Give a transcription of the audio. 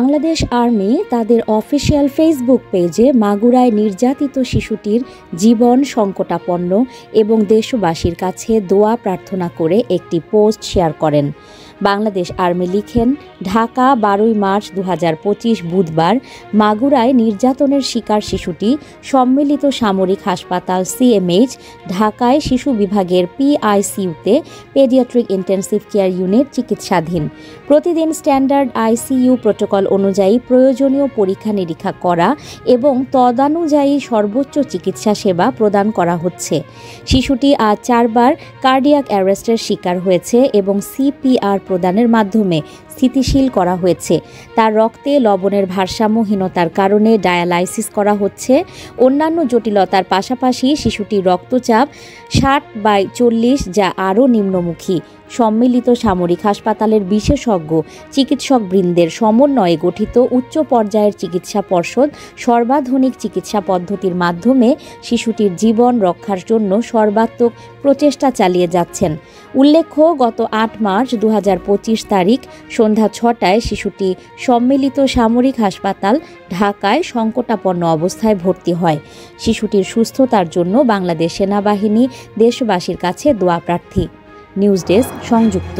Bangladesh army তাদের official Facebook পেজে মাগুরায় নির্যাতিত শিশুটির জীবন সংকটাপন্ন এবং দেশবাসীর কাছে দোয়া প্রার্থনা করে একটি পোস্ট শেয়ার করেন। বাংলাদেশ আর্মি লিখেন, ঢাকা 12 মার্চ 2025 বুধবার মাগুরায় নির্যাতনের শিকার শিশুটি সম্মিলিত সামরিক হাসপাতাল সিএমএইচ ঢাকায় শিশু বিভাগের পিআইসিইউতে পেডিয়াট্রিক ইন্টেন্সিভ কেয়ার ইউনিট চিকিৎসাধীন। প্রতিদিন স্ট্যান্ডার্ড আইসিইউ প্রোটোকল অনুযায়ী প্রয়োজনীয় পরীক্ষা নিরীক্ষা করা এবং তদানুযায়ী সর্বোচ্চ চিকিৎসা সেবা প্রদান করা হচ্ছে। শিশুটি আজ 4 বার কার্ডিয়াক অ্যারেস্টের শিকার হয়েছে এবং সিপিআর প্রদানের মাধ্যমে স্থিতিশীল করা হয়েছে। তার রক্তে লবণের ভারসাম্যহীনতার কারণে ডায়ালাইসিস করা হচ্ছে। অন্যান্য জটিলতার পাশাপাশি শিশুটির রক্তচাপ 60/40 যা আরও নিম্নমুখী। সম্মিলিত সামরিক হাসপাতালের বিশেষজ্ঞ চিকিৎসকবৃন্দের সমন্বয়ে গঠিত উচ্চ পর্যায়ের চিকিৎসা পর্ষদ সর্বাধুনিক চিকিৎসা পদ্ধতির মাধ্যমে শিশুটির জীবন রক্ষার জন্য সর্বাত্মক প্রচেষ্টা চালিয়ে যাচ্ছেন। উল্লেখ্য, গত 8 মার্চ 2025 তারিখ সন্ধ্যা 6টায় শিশুটি সম্মিলিত সামরিক হাসপাতাল ঢাকায় সংকটাপন্ন অবস্থায় ভর্তি হয়। শিশুটির সুস্থতার জন্য বাংলাদেশ সেনাবাহিনী দেশবাসীর কাছে দোয়া প্রার্থী। নিউজ ডেস্ক সংযুক্ত।